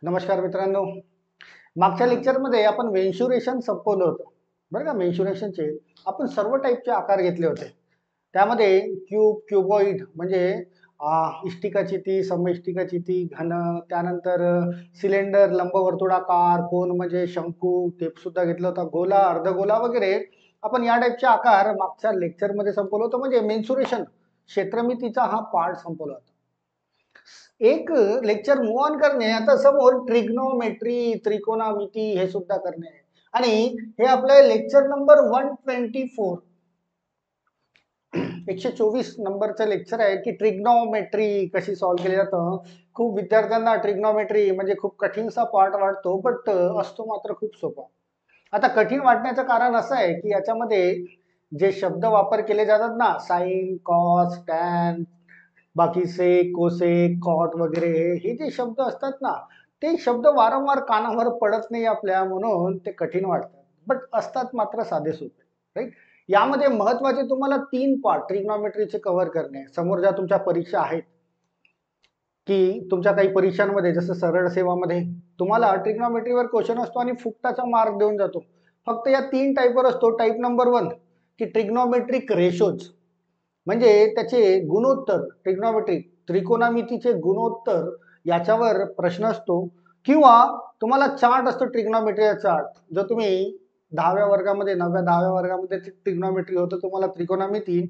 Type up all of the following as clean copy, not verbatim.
नमस्कार मित्रांनो. मागच्या लेक्चरमध्ये आपण मेन्शुरेशन संपवलं होतं बरं का. मेन्शुरेशनचे आपण सर्व टाईपचे आकार घेतले होते. त्यामध्ये क्यूब, क्युबॉइड म्हणजे इष्टिकाची ती, समइष्टिकाची ती, घन, त्यानंतर सिलेंडर, लंबवर्तुळाकार, कोन म्हणजे शंकू, ते सुद्धा घेतलं होतं, गोला, अर्धगोला वगैरे. आपण या टाईपचे आकार मागच्या लेक्चरमध्ये संपवलं होतं. म्हणजे मेन्सुरेशन क्षेत्रमितीचा हा पार्ट संपवला होता. एक लेक्चर मूव ऑन करणे, आता समोर ट्रिग्नोमेट्री, त्रिकोणामिती हे सुद्धा करणे आहे. आणि हे आपलं लेक्चर नंबर 124 124 नंबरचं लेक्चर आहे की ट्रिग्नोमेट्री कशी सॉल्व्ह केली जातं. खूप विद्यार्थ्यांना ट्रिग्नोमेट्री म्हणजे खूप कठीणसा पार्ट वाटतो, बट असतो मात्र खूप सोपा. आता कठीण वाटण्याचं कारण असं आहे की याच्यामध्ये जे शब्द वापर केले जातात ना, साइन, कॉस, टॅन, बाकी सेक, कोसेक, कॉट वगैरे, हे जे शब्द असतात ना, ते शब्द वारंवार कानावर पडत नाही आपल्या, म्हणून ते कठीण वाटतात, बट असतात मात्र साधे सोपे. राईट. यामध्ये महत्वाचे तुम्हाला 3 पार्ट ट्रिग्नॉमेट्रीचे कव्हर करणे. समोर ज्या तुमच्या परीक्षा आहेत की तुमच्या काही परीक्षांमध्ये, जसं सरळ सेवामध्ये तुम्हाला ट्रिग्नॉमेट्रीवर क्वेश्चन असतो आणि फुकटाचा मार्क देऊन जातो. फक्त या 3 टाईपवर असतो. टाईप नंबर 1 की ट्रिग्नॉमेट्रिक रेशोज, म्हणजे त्याचे गुणोत्तर, ट्रिग्नॉमेट्रिक त्रिकोणामितीचे गुणोत्तर याच्यावर प्रश्न असतो. किंवा तुम्हाला चार्ट असतो, ट्रिग्नॉमेट्रीचा चार्ट. जो तुम्ही 10व्या वर्गामध्ये, 9व्या 10व्या वर्गामध्ये ट्रिग्नॉमेट्री होतं तुम्हाला, त्रिकोणामिती,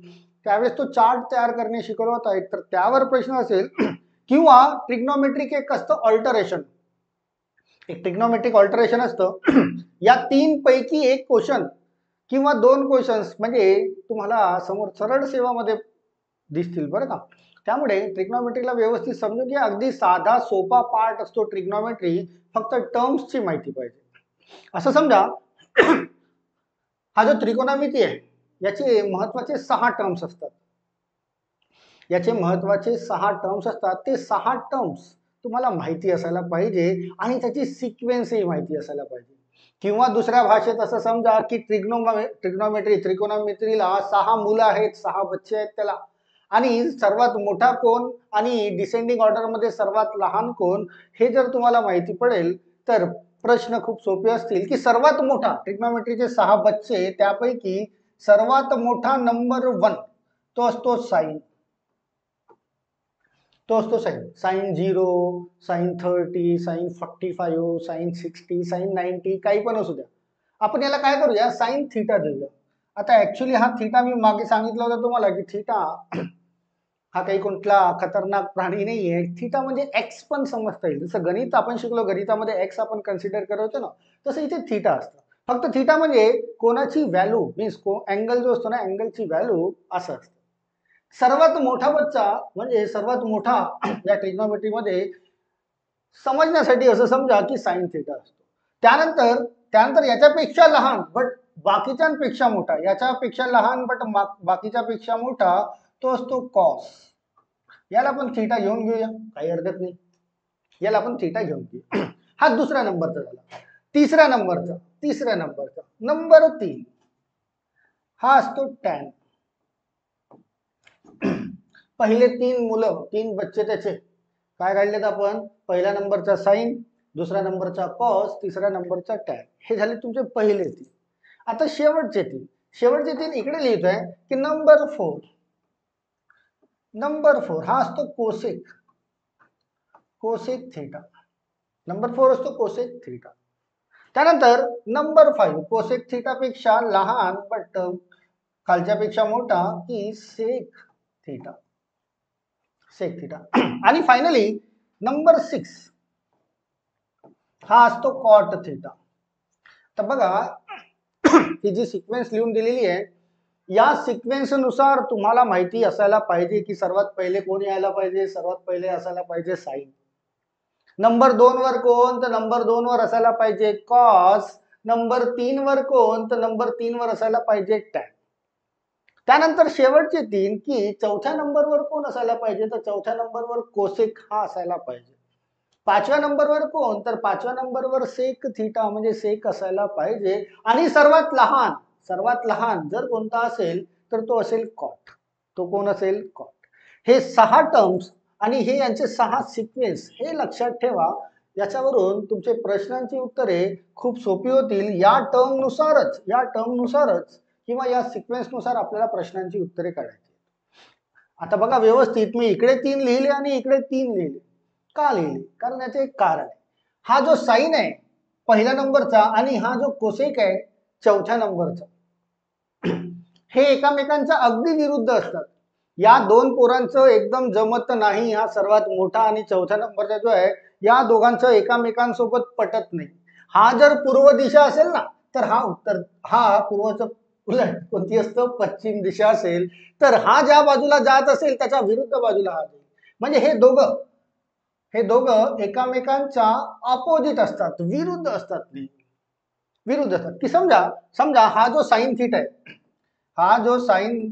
त्यावेळेस तो चार्ट तयार करणे शिकवला होता. एक तर त्यावर प्रश्न असेल किंवा ट्रिग्नॉमेट्रिक एक असतं ऑल्टरेशन, एक ट्रिग्नॉमेट्रिक ऑल्टरेशन असतं. या 3 पैकी एक क्वेश्चन किंवा 2 क्वेश्चन्स म्हणजे तुम्हाला समोर सरळ सेवामध्ये दिसतील बरं का. त्यामुळे ट्रिग्नॉमेट्रीला व्यवस्थित समजून घ्या. अगदी साधा सोपा पार्ट असतो ट्रिग्नॉमेट्री, फक्त टर्म्सची माहिती पाहिजे. असं समजा हा जो त्रिकोणामिती आहे याचे महत्वाचे 6 टर्म्स असतात. याचे महत्वाचे 6 टर्म्स असतात. ते 6 टर्म्स तुम्हाला माहिती असायला पाहिजे आणि त्याची सिक्वेन्सही माहिती असायला पाहिजे. किंवा दुसऱ्या भाषेत असं समजा की ट्रिग्नोमेट्री, त्रिकोणामितीला 6 मुलं आहेत, 6 बच्चे आहेत त्याला, आणि सर्वात मोठा कोण आणि डिसेंडिंग ऑर्डर मध्ये सर्वात लहान कोण, हे जर तुम्हाला माहिती पडेल तर प्रश्न खूप सोपे असतील. की सर्वात मोठा, ट्रिग्नोमेट्रीचे 6 बच्चे त्यापैकी सर्वात मोठा नंबर 1 तो असतो साइन. तो असतो sine. Sine 0, sine 30, sine 45, sine 60, sine 90, काही पण असू द्या. आपण याला काय करूया, साइन थीटा देऊया. आता ऍक्च्युली हा थीटा मी मागे सांगितलं होतं तुम्हाला की थीटा हा काही कोणता खतरनाक प्राणी नाहीये. थीटा म्हणजे एक्स पण समजता येईल. जसं गणित आपण शिकलो, गणितामध्ये एक्स आपण कन्सिडर करतो ना, तसं इथे थीटा असतं. फक्त थीटा म्हणजे कोणाची व्हॅल्यू, मीन्स अँगल जो असतो ना, अँगलची व्हॅल्यू असं असतं. सर्वात मोठा बच्चा म्हणजे सर्वात मोठा या ट्रिग्नोमेट्रीमध्ये समजण्यासाठी असं समजा की साइन थीटा असतो. त्यानंतर त्यानंतर याच्यापेक्षा लहान बट बाकीच्यांपेक्षा मोठा, याच्यापेक्षा लहान बट बाकीच्यापेक्षा मोठा, तो असतो कॉस. याला आपण थीटा घेऊन घेऊया, काही हरकत नाही. याला आपण थीटा घेऊन घेऊ. हा दुसऱ्या नंबरचा झाला. तिसऱ्या नंबरचा नंबर 3 हा असतो टॅन. पहिले 3 मुलं, 3 बच्चे त्याचे काय काढलेत आपण, पहिल्या नंबरचा साइन, दुसऱ्या नंबरचा कॉस, तिसऱ्या नंबरचा टॅन. हे झाले तुमचे पहिले 3. आता शेवटचे 3 इकडे लिहितोय की नंबर 4 हा असतो कोसेक. Cosec theta. नंबर 4 असतो कोसेक थीटा. त्यानंतर नंबर 5 कोसेक थीटा पेक्षा लहान बट खालच्यापेक्षा मोठा की सेक थीटा. Sec theta. आणि फायनली नंबर 6 हा असतो कॉट थीटा. तर बघा ही जी सिक्वेन्स लिहून दिलेली आहे, या सिक्वेन्स नुसार तुम्हाला माहिती असायला पाहिजे की सर्वात पहिले कोण यायला पाहिजे, सर्वात पहिले असायला पाहिजे साइन. नंबर 2 वर कोण, तर नंबर 2 वर असायला पाहिजे कॉस. नंबर 3 वर कोण, तर नंबर 3 वर असायला पाहिजे टॅन. त्यानंतर शेवटचे 3 की चौथ्या नंबरवर कोण असायला पाहिजे, तर चौथ्या नंबरवर कोसेक हा असायला पाहिजे. 5व्या नंबरवर कोण, तर 5व्या नंबरवर सेक थीटा म्हणजे सेक असायला पाहिजे. आणि सर्वात लहान जर कोणता असेल तर तो असेल कॉट. तो कोण असेल, कॉट. हे 6 टर्म्स आणि हे यांचे 6 सिक्वेन्स हे लक्षात ठेवा. याच्यावरून तुमचे प्रश्नांची उत्तरे खूप सोपी होतील. या टर्मनुसारच किंवा या सिक्वेन्सनुसार आपल्याला प्रश्नांची उत्तरे काढायची. आता बघा व्यवस्थित, मी इकडे 3 लिहिले आणि इकडे 3 लिहिले. का लिहिले? कारण याचे एक कारण आहे. हा जो साइन आहे पहिल्या नंबरचा आणि हा जो कोसेक आहे चौथ्या नंबरचा, हे एकमेकांच्या अगदी विरुद्ध असतात. या दोन पोरांचं एकदम जमत नाही. हा सर्वात मोठा आणि चौथ्या नंबरचा जो आहे, या दोघांचं एकमेकांसोबत पटत नाही. हा जर पूर्व दिशा असेल ना, तर हा पूर्वचं उलट कोणती असतं, पश्चिम दिशा असेल तर हा ज्या बाजूला जात असेल त्याच्या विरुद्ध बाजूला हा जाईल. म्हणजे हे दोघं एकमेकांच्या ऑपोजिट असतात, विरुद्ध असतात. की समजा हा जो साइन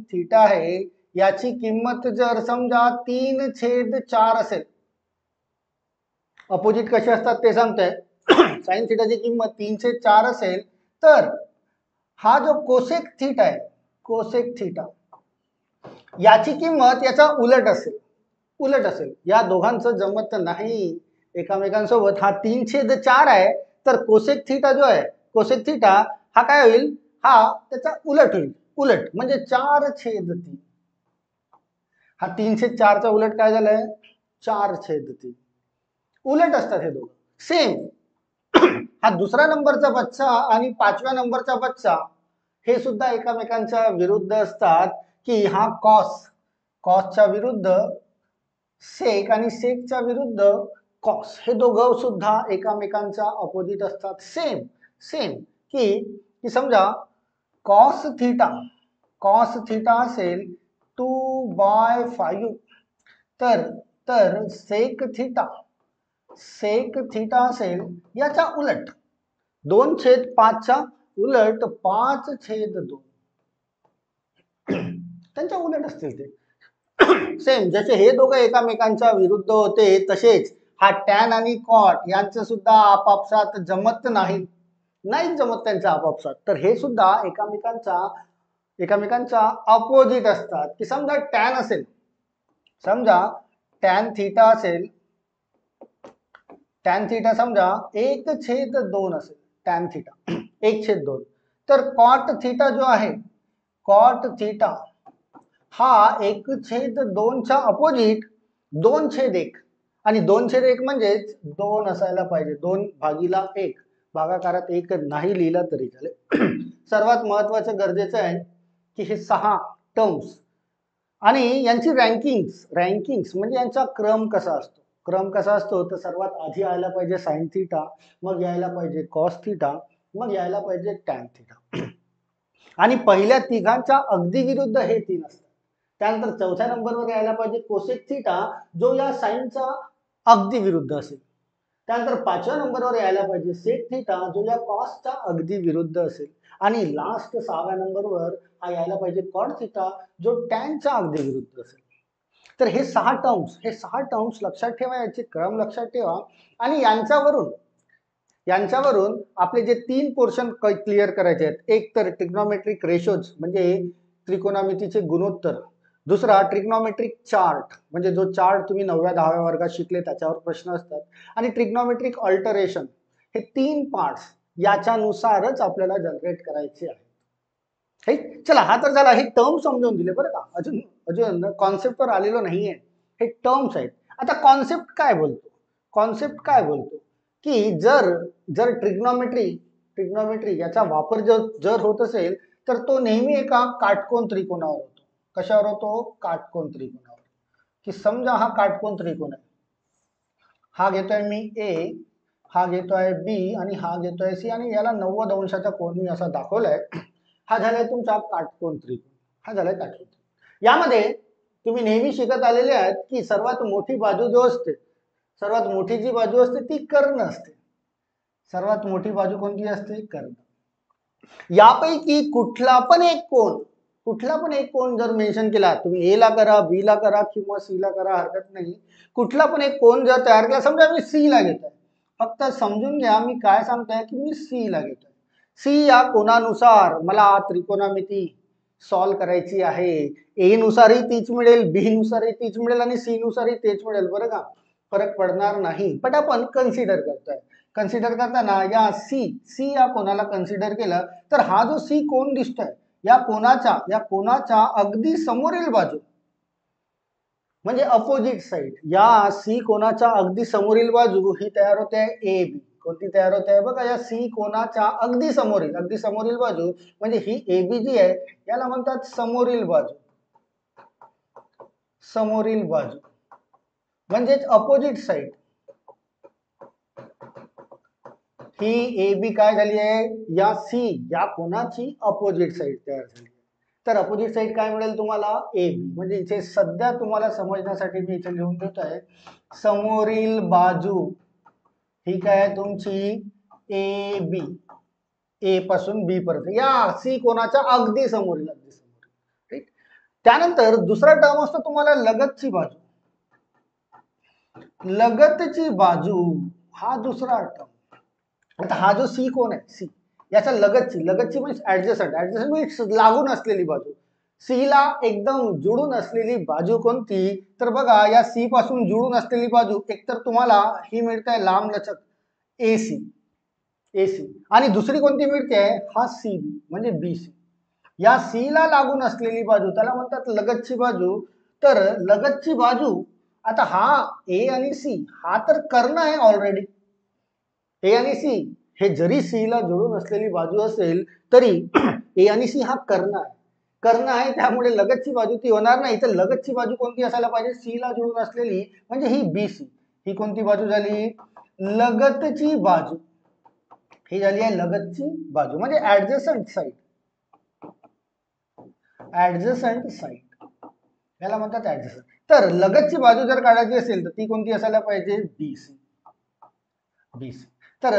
थीटा आहे, याची किंमत जर समजा 3/4 असेल. अपोजिट कसे असतात ते सांगतोय. साइन थीटाची किंमत 3/4 असेल तर हा जो कोसेक थीटा याची किंमत याचा उलट असेल. या दोघांचं जमत नाही एकमेकांसोबत. हा 3/4 आहे तर कोसेक थीटा हा काय होईल, हा त्याचा उलट होईल. उलट म्हणजे 4/3. हा 3/4 चा उलट काय झालंय, 4/3. उलट असतात हे दोघं सेम. हा दुसरा नंबरचा बच्चा आणि 5व्या नंबरचा बच्चा हे सुद्धा एकमेकांच्या विरुद्ध असतात. की हा कॉसच्या विरुद्ध सेक आणि सेकच्या विरुद्ध कॉस, हे दोघं सुद्धा एकमेकांच्या अपोजिट असतात. सेम की समजा कॉस थीटा असेल 2/5 तर सेक थीटा असेल याच्या उलट 2/5च्या उलट 5/2. त्यांच्या उलट असतील ते. सेम जसे हे दोघं एकमेकांच्या विरुद्ध होते तसेच हा टॅन आणि कॉट यांचं सुद्धा आपापसात जमत नाही त्यांचं आपापसात. तर हे सुद्धा एकमेकांच्या अपोजिट असतात. की समजा टॅन थीटा समजा 1/2 असेल. टॅन थीटा 1/2 तर कॉट थीटा हा 1/2च्या अपोजिट 2/1 आणि 2/1 म्हणजेच 2 असायला पाहिजे. 2/1 भागाकारात 1 नाही लिहिला तरी चालेल. सर्वात महत्वाचं गरजेचं आहे की हे 6 टर्म्स आणि यांची रँकिंग्स म्हणजे यांचा क्रम कसा असतो तर सर्वात आधी यायला पाहिजे साइन थीटा, मग यायला पाहिजे कॉस थीटा, मग यायला पाहिजे टॅन थीटा. आणि पहिल्या तिघांच्या अगदी विरुद्ध हे 3 असतात. त्यानंतर चौथ्या नंबरवर यायला पाहिजे कोसेक थीटा, जो या साइनचा अगदी विरुद्ध असेल. त्यानंतर 5व्या नंबरवर यायला पाहिजे सेक थीटा, जो या कॉसच्या अगदी विरुद्ध असेल. आणि लास्ट 6व्या नंबरवर हा यायला पाहिजे कॉट थीटा, जो टॅनच्या अगदी विरुद्ध असेल. तर हे 6 टर्म्स लक्षात ठेवा, याचे क्रम लक्षात ठेवा. आणि यांच्यावरून आपले जे 3 पोर्शन क्लिअर करायचे आहेत. एक तर ट्रिग्नोमेट्रिक रेशोज म्हणजे त्रिकोणमितीचे गुणोत्तर, दुसरा ट्रिग्नोमेट्रिक चार्ट म्हणजे जो चार्ट तुम्ही 9व्या 10व्या वर्गात शिकले त्याच्यावर प्रश्न असतात, आणि ट्रिग्नोमेट्रिक अल्टरेशन. हे 3 पार्ट्स याच्यानुसारच आपल्याला जनरेट करायचे आहे. चला, हा तर झाला. हे टर्म समजून दिले बरं का. अजून कॉन्सेप्टवर आलेलो नाहीये. हे टर्म्स आहेत. आता कॉन्सेप्ट काय बोलतो की जर ट्रिग्नोमेट्री याचा वापर जर होत असेल तर तो नेहमी एका काटकोन त्रिकोणावर होतो. कशावर होतो? काटकोन त्रिकोणावर. की समजा हा काटकोन त्रिकोण आहे. हा घेतोय मी ए, हा घेतोय बी आणि हा घेतोय सी, आणि याला 90 अंशाचा कोन मी असा दाखवलाय. हा झालाय तुमचा काटकोन त्रिकोण. यामध्ये तुम्ही नेहमी शिकत आलेले आहेत की सर्वात मोठी बाजू जी बाजू असते ती कर्ण असते. सर्वात मोठी बाजू कोणती असते? कर्ण. यापैकी कुठला पण एक कोण जर मेन्शन केला, तुम्ही ए ला करा, बी ला करा किंवा सी ला करा, हरकत नाही. कुठला पण एक कोण जर तयार केला, समजा मी सी ला घेतोय, फक्त समजून घ्या मी काय सांगतोय की मी सी ला घेतोय. सी या कोणानुसार मला त्रिकोणमिती सॉल्व्ह करायची आहे. ए नुसारही तीच मिळेल, बी नुसारही तीच मिळेल आणि सी नुसारही तेच मिळेल, बरं का, फरक पडणार नाही. पण आपण कन्सिडर करतोय. कन्सिडर करताना या सी या कोणाला कन्सिडर केलं तर हा जो सी कोण दिसतोय या कोणाच्या अगदी समोरील बाजू म्हणजे अपोजिट साइड, या सी कोणाच्या अगदी समोरील बाजू ही तयार होते आहे ए बी. कोणती तयार होते आहे बघा, या सी कोणाच्या अगदी समोरील बाजू म्हणजे ही ए बी जी आहे याला म्हणतात समोरील बाजू. समोरील बाजू म्हणजेच opposite side. He A B काय झाली आहे, या सी या कोणाची अपोजिट साइड तयार झाली. तर अपोजिट साइड काय मिळेल तुम्हाला, ए बी. म्हणजे इथे सध्या तुम्हाला समजण्यासाठी मी इथे लिहून देत आहे समोरील बाजू ही काय तुमची ए बी, ए पासून बी पर्यंत, या सी कोणाच्या अगदी समोरील. ठीक. त्यानंतर दुसरा टर्म असतो तुम्हाला लगतची बाजू. लगतची बाजू हा दुसरा टर्म. आता हा जो सी कोण आहे, सी याचा लगतची म्हणजे ऍडजस्टंट म्हणजे लागून असलेली बाजू. सी ला एकदम जुळून असलेली बाजू कोणती तर बघा, या सी पासून जुळून असलेली बाजू एकतर तुम्हाला ही मिळते आहे लांब लचक एसी, आणि दुसरी कोणती मिळते आहे, हा सी बी म्हणजे बी सी. या सी ला लागून असलेली बाजू त्याला म्हणतात लगतची बाजू. तर लगतची बाजू, आता हा ए आणि सी हा तर कर्ण आहे ऑलरेडी. ए आणि सी हे जरी सी ला जुळून असलेली बाजू असेल तरी ए आणि सी हा कर्ण आहे, त्यामुळे लगतची बाजू ती होणार नाही. तर लगतची बाजू कोणती असायला पाहिजे, सी ला जुळून असलेली म्हणजे ही बी सी. ही कोणती बाजू झाली, लगतची बाजू. ही झाली आहे लगतची बाजू म्हणजे ऍडजसंट साइड. याला म्हणतात ऍडजसंट. तर लगतची बाजू जर काढायची असेल तर ती कोणती असायला पाहिजे, बी सी. तर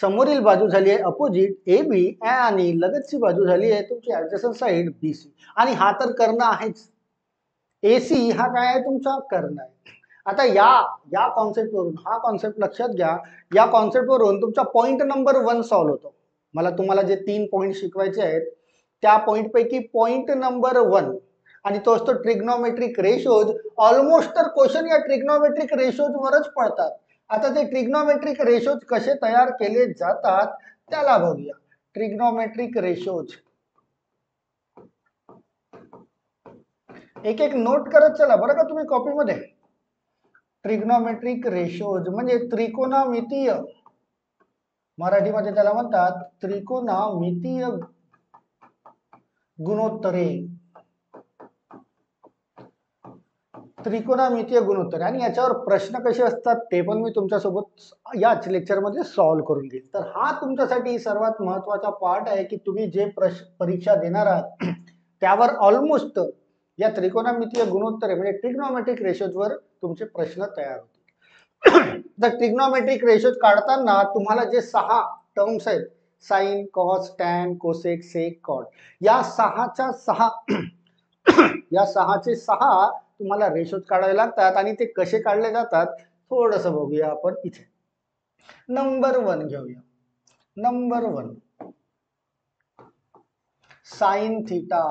समोरील बाजू झाली आहे अपोजिट ए बी आणि लगतची बाजू झाली आहे तुमची ऍडजसंट साइड बी सी. आणि हा तर कर्ण आहेच, ए सी हा काय आहे तुमचा कर्ण आहे. आता या कॉन्सेप्ट वरून, हा कॉन्सेप्ट लक्षात घ्या, या कॉन्सेप्ट वरून तुमचा पॉइंट नंबर 1 सॉल्व्ह होतो. मला तुम्हाला जे 3 पॉइंट शिकवायचे आहेत त्या पॉइंट पैकी पॉइंट नंबर 1 आणि तो असतो ट्रिग्नोमेट्रिक रेशोज. ऑलमोस्ट तर क्वेश्चन या ट्रिग्नोमेट्रिक रेशोज वरच पडतात. आता ते ट्रिग्नोमेट्रिक रेशोज कसे तयार केले जातात त्याला बघूया. ट्रिग्नोमेट्रिक रेशोज एक एक नोट करत चला बरं का तुम्ही कॉपीमध्ये. ट्रिग्नोमेट्रिक रेशोज म्हणजे त्रिकोणमितीय, मराठीमध्ये त्याला म्हणतात त्रिकोणमितीय गुणोत्तरे. त्रिकोणमितीय गुणोत्तरे आणि याच्यावर प्रश्न कसे असतात ते पण मी तुमच्यासोबत याच लेक्चरमध्ये सॉल्व्ह करून घेईल. तर हा तुमच्यासाठी सर्वात महत्त्वाचा पार्ट आहे की तुम्ही जे परीक्षा देणार आहात त्यावर ऑलमोस्ट या त्रिकोणमितीय गुणोत्तरे म्हणजे ट्रिग्नोमेट्रिक रेशोजवर तुमचे प्रश्न तयार होतील. तर ट्रिग्नोमेट्रिक रेशोज काढताना तुम्हाला जे 6 टर्म्स आहेत, साइन, कॉस, टॅन, कोसेक, सेक, कॉट, या 6चे 6 तुम्हाला रेशोज काढावे लागतात. आणि ते कसे काढले जातात थोडंसं बघूया आपण इथे. नंबर 1 घेऊया. नंबर 1 साइन थीटा,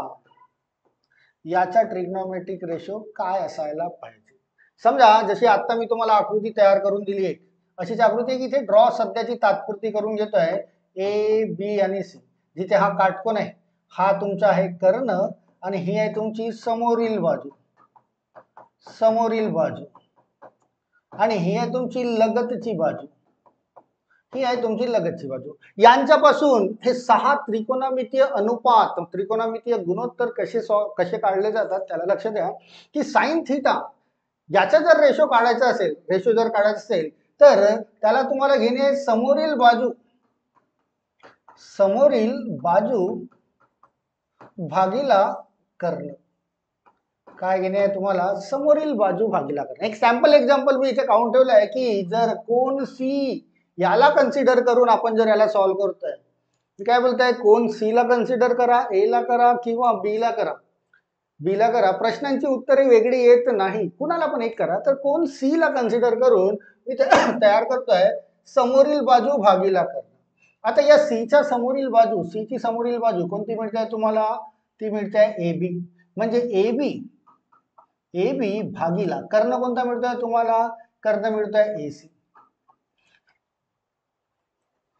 याचा ट्रिग्नोमेट्रिक रेशो काय असायला पाहिजे. समजा जशी आता मी तुम्हाला आकृती तयार करून दिली आहे अशीच आकृती इथे ड्रॉ सध्याची तात्पुरती करून घेतोय. ए बी आणि सी, जिथे हा काटकोन आहे हा तुमचा आहे कर्ण आणि ही आहे तुमची समोरील बाजू आणि ही आहे तुमची लगतची बाजू. यांच्यापासून हे 6 त्रिकोणमितीय अनुपात, त्रिकोणमितीय गुणोत्तर कसे काढले जातात त्याला लक्ष द्या की साइन थीटा याचा जर रेशो काढायचा असेल तर त्याला तुम्हाला घेणे समोरील बाजू भागिला कर्ण. काय घेणे आहे तुम्हाला, समोरील बाजू भागिला कर्ण. एक सॅम्पल एक्झाम्पल मी इथे काढून ठेवलं आहे की जर कोन सी याला कन्सिडर करून आपण जर याला सॉल्व्ह करतोय, काय बोलताय, कोन सी ला कन्सिडर करा, ए ला करा किंवा बी ला करा, प्रश्नांची उत्तरे वेगळी येत नाही, कुणाला पण एक करा. तर कोन सी ला कन्सिडर करून मी तयार करतोय समोरील बाजू भागिला कर्ण. आता या सी ची समोरील बाजू कोणती मिळते तुम्हाला, ती मिळते ए बी. म्हणजे ए बी भागीला कर्ण कोणता मिळतोय तुम्हाला? कर्ण मिळतोय एसी.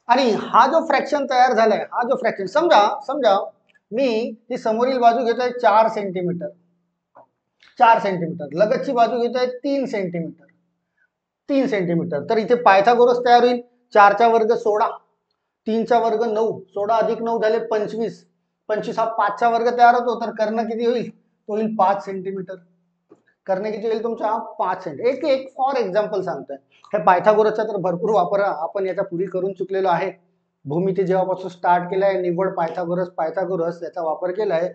आणि हा जो फ्रॅक्शन तयार झालाय, हा जो फ्रॅक्शन समजा मी ही समोरील बाजू घेतोय 4 सेंटीमीटर, 4 सेंटीमीटर, लगतची बाजू घेतोय 3 सेंटीमीटर, 3 सेंटीमीटर. तर इथे पायथागोरस तयार होईल. 4 चा वर्ग 16, 3 चा वर्ग 9, 16 अधिक 9 झाले 25, 25 हा 5 चा वर्ग तयार होतो. तर कर्ण किती होईल? तो होईल 5 सेंटीमीटर. कर्ण किती होईल तुमचा? 5 सेंटीमीटर. एक फॉर एक्झाम्पल सांगतोय. हे पायथागोरसचा तर भरपूर वापर आपण याचा पूर्वी करून चुकलेलो आहे. भूमिती जेव्हापासून स्टार्ट केलाय, निव्वळ पायथागोरस याचा वापर केलाय.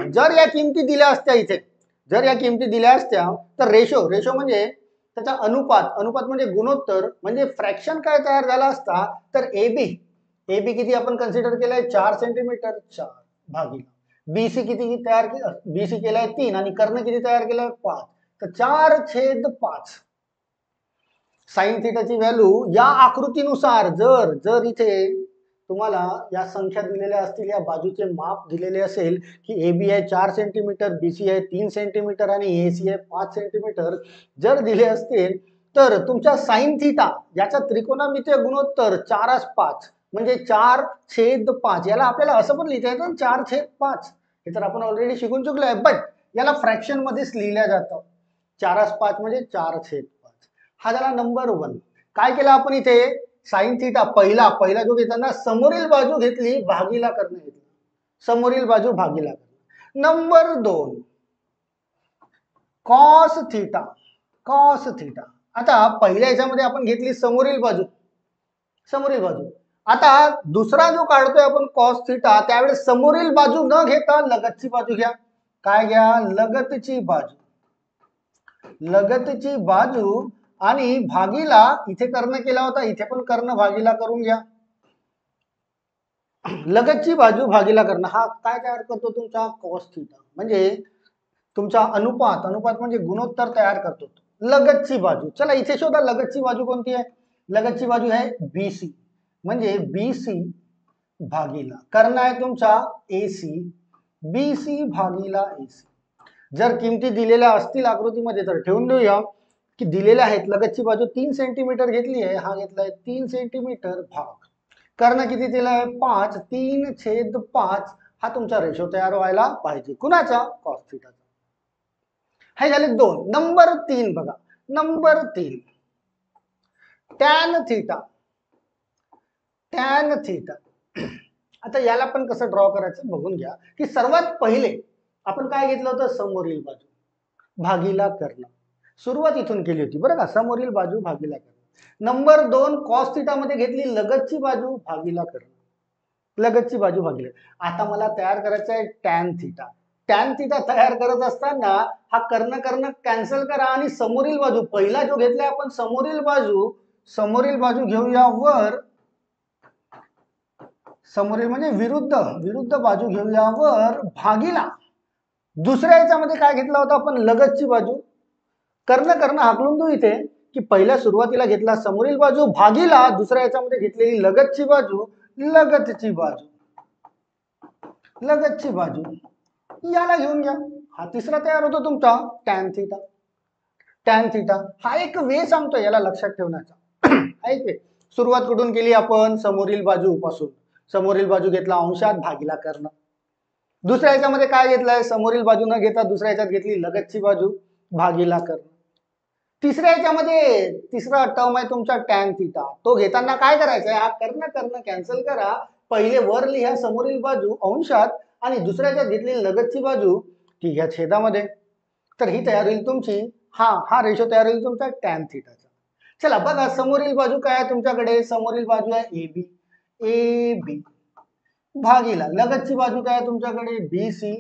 जर या किमती दिल्या असत्या इथे, जर या किमती दिल्या असत्या तर रेशो म्हणजे त्याचा अनुपात म्हणजे गुणोत्तर, म्हणजे फ्रॅक्शन काय तयार झाला असता तर एबी किती आपण कन्सिडर केलाय? 4 सेंटीमीटर, 4 भागिले बीसी किती तयार केलं? बीसी केलाय 3 आणि कर्ण किती तयार केलाय? 5. तर 4/5. साइन थिटाची व्हॅल्यू या आकृतीनुसार जर इथे तुम्हाला या संख्या दिलेल्या असतील, या बाजूचे माप दिलेले असेल की एबी आहे 4 सेंटीमीटर, बीसी आहे 3 सेंटीमीटर आणि एसी आहे 5 सेंटीमीटर, जर दिले असतील तर तुमच्या साइन थिटा याचा त्रिकोणमितीय गुणोत्तर 4/5 म्हणजे 4/5. याला आपल्याला असं पण लिहिता येतं 4/5. हे तर आपण ऑलरेडी शिकून चुकलोय, बट याला फ्रॅक्शन मध्येच लिहिल्या जातं. 4/5 म्हणजे 4/5. हा झाला नंबर 1. काय केलं आपण इथे? साइन थिटा पहिला जो घेताना समोरील बाजू घेतली, भागीला कर्ण घेतली, समोरील बाजू भागीला कर्ण. Number 2 cos theta. आता पहिल्या याच्यामध्ये आपण घेतली समोरील बाजू. आता दुसरा जो काढतोय आपण कॉस थिटा, त्यावेळेस समोरील बाजू न घेता लगतची बाजू घ्या. काय घ्या? लगतची बाजू आणि भागीला इथे कर्ण केला होता, इथे पण कर्ण भागीला करून घ्या. लगतची बाजू भागीला कर्ण हा काय तयार करतो? तुमचा कॉस थिटा. म्हणजे तुमचा अनुपात म्हणजे गुणोत्तर तयार करतो लगतची बाजू. चला इथे शोधा लगतची बाजू कोणती आहे? लगतची बाजू आहे बीसी. म्हणजे बीसी भागीला कर्ण आहे तुमचा एसी, बीसी भागीला एसी. जर किमती दिलेल्या असतील आकृतीमध्ये तर ठेवून देऊया की दिलेल्या आहेत. लगतची बाजू 3 सेंटीमीटर घेतली आहे, हा घेतलाय 3 सेंटीमीटर भाग. कर्ण किती दिलाय? 5. 3/5 हा तुमचा रेशो तयार व्हायला पाहिजे. कुणाचा? कॉस थिटाचा. हे झाले 2. नंबर 3 बघा. Number 3 tan theta. आता याला पण कसं ड्रॉ करायचं बघून घ्या की सर्वात पहिले आपण काय घेतलं होतं? समोरील बाजू भागीला कर्ण. सुरुवात इथून केली होती बरं का, समोरील बाजू भागीला कर्ण. नंबर 2 कॉस थिटा मध्ये घेतली लगतची बाजू भागीला कर्ण. लगतची बाजू भागीला. आता मला तयार करायचा आहे टॅन थिटा. टॅन थिटा तयार करत असताना हा कर्ण कॅन्सल करा आणि समोरील बाजू पहिला जो घेतलाय आपण समोरील बाजू घेऊया वर. समोरील म्हणजे विरुद्ध बाजू घेऊया वर भागीला. दुसऱ्या याच्यामध्ये काय घेतला होता आपण? लगतची बाजू. कर्ण हाकलून देऊ इथे की पहिल्या सुरुवातीला घेतला समोरील बाजू भागीला, दुसऱ्या याच्यामध्ये घेतलेली लगतची बाजू याला घेऊन घ्या. हा तिसरा तयार होतो तुमचा टॅन थिटा. हा एक वे सांगतो याला लक्षात ठेवण्याचा. हा एक वे. सुरुवात कुठून केली आपण? समोरील बाजू पासून. समोरील बाजू घेतला अंशात भागीला कर्ण. दुसऱ्या याच्यामध्ये काय घेतलंय? समोरील बाजू न घेता दुसऱ्या याच्यात घेतली लगतची बाजू भागीला कर्ण. तिसऱ्या याच्यामध्ये तिसरा टर्म आहे तुमचा टॅन थिटा. तो घेताना काय करायचं आहे? हा कर्ण कॅन्सल करा. पहिले वर लिहा समोरील बाजू अंशात आणि दुसऱ्या याच्यात घेतलेली लगतची बाजू ती घ्या छेदामध्ये. तर ही तयार होईल तुमची हा रेशो तयार होईल तुमचा टॅन थिटाचा. चला बघा समोरील बाजू काय आहे तुमच्याकडे? समोरील बाजू आहे एबी भागीला लगतची बाजू काय आहे तुमच्याकडे? बीसी.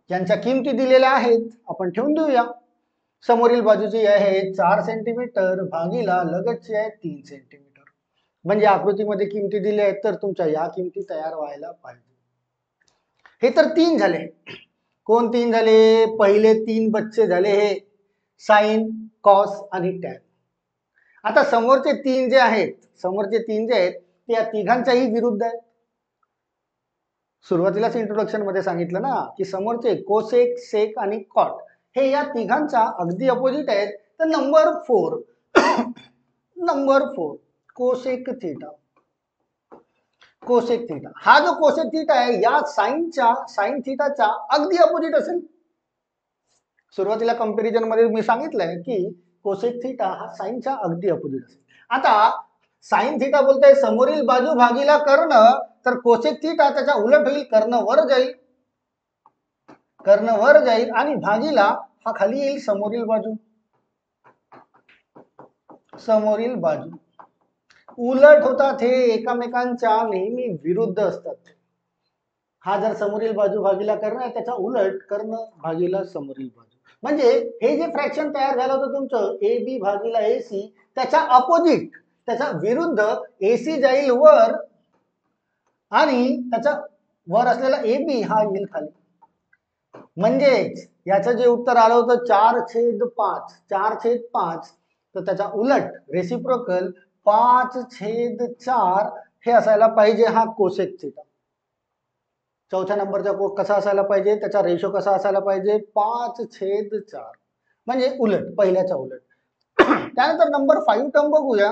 यांच्या किमती दिलेल्या आहेत, आपण ठेवून देऊया. समोरील बाजूची आहे 4 सेंटीमीटर भागीला लगतची आहे 3 सेंटीमीटर. म्हणजे आकृतीमध्ये किमती दिल्या आहेत तर तुमच्या या किमती तयार व्हायला पाहिजे. हे तर 3 झाले. कोण 3 झाले? पहिले 3 बच्चे झाले हे साइन, कॉस आणि टॅन. आता समोरचे 3 जे आहेत ते या तिघांच्याही विरुद्ध आहेत. सुरुवातीलाच इंट्रोडक्शन मध्ये सांगितलं ना की समोरचे कोसेक सेक आणि कॉट हे या तिघांचा अगदी अपोजिट आहेत. तर number 4 number 4 cosec theta. Cosec theta हा जो कोसेक थीटा आहे या साइन थीटाचा अगदी अपोजिट असेल. सुरुवातीला कंपॅरिझन मध्ये मी सांगितलंय की कोसेक थीटा हा साइनच्या अगदी अपोजिट असेल. आता साइन थीटा बोलतोय समोरील बाजू भागीला कर्ण, तर कोसेक थीटा त्याच्या उलट होईल, कर्ण वर जाईल, कर्ण वर जाईल आणि भागीला हा खाली येईल, समोरील बाजू, समोरील बाजू. उलट होतात, हे एकमेकांच्या नेहमी विरुद्ध असतात. हा जर समोरील बाजू भागीला कर्ण आहे त्याच्या उलट कर्ण भागीला समोरील बाजू. म्हणजे हे जे फ्रॅक्शन तयार झालं होतं तुमचं ए बी भागीला ए सी, त्याच्या अपोजिट, त्याच्या विरुद्ध एसी जाईल वर आणि त्याच्या वर असलेला ए बी हा येईल खाली. म्हणजेच याचं जे उत्तर आलं होतं 4/5, 4/5, तर त्याच्या उलट रेसिप्रोकल 5/4 हे असायला पाहिजे हा कोसेक थीटा. चौथ्या नंबरचा कसा असायला पाहिजे, त्याचा रेशो कसा असायला पाहिजे, 5/4, म्हणजे उलट, पहिल्याच्या उलट. त्यानंतर नंबर 5 टर्म बघूया,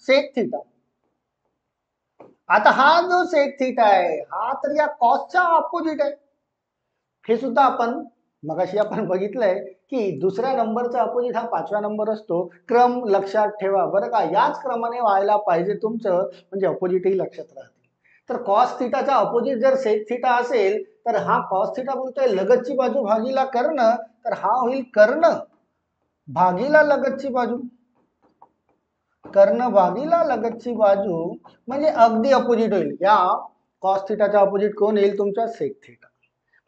सेक थीटा. आता हा जो सेक थीटा आहे हा तर या कॉसच्या अपोजिट आहे. हे सुद्धा आपण मगाशी आपण बघितलंय की दुसऱ्या नंबरचा अपोजिट हा 5व्या नंबर असतो. क्रम लक्षात ठेवा बरं का, याच क्रमाने व्हायला पाहिजे तुमचं, म्हणजे अपोजिटही लक्षात राहते. तर कॉस थीटाचा अपोजिट जर सेक थीटा असेल तर हा कॉस थीटा बोलतोय लगतची बाजू भागीला कर्ण, तर हा होईल कर्ण भागीला लगतची बाजू, कर्ण भागीला लगतची बाजू, म्हणजे अगदी अपोजिट होईल. या कॉस थीटाचा अपोजिट कोण येईल, तुमचा सेक थीटा.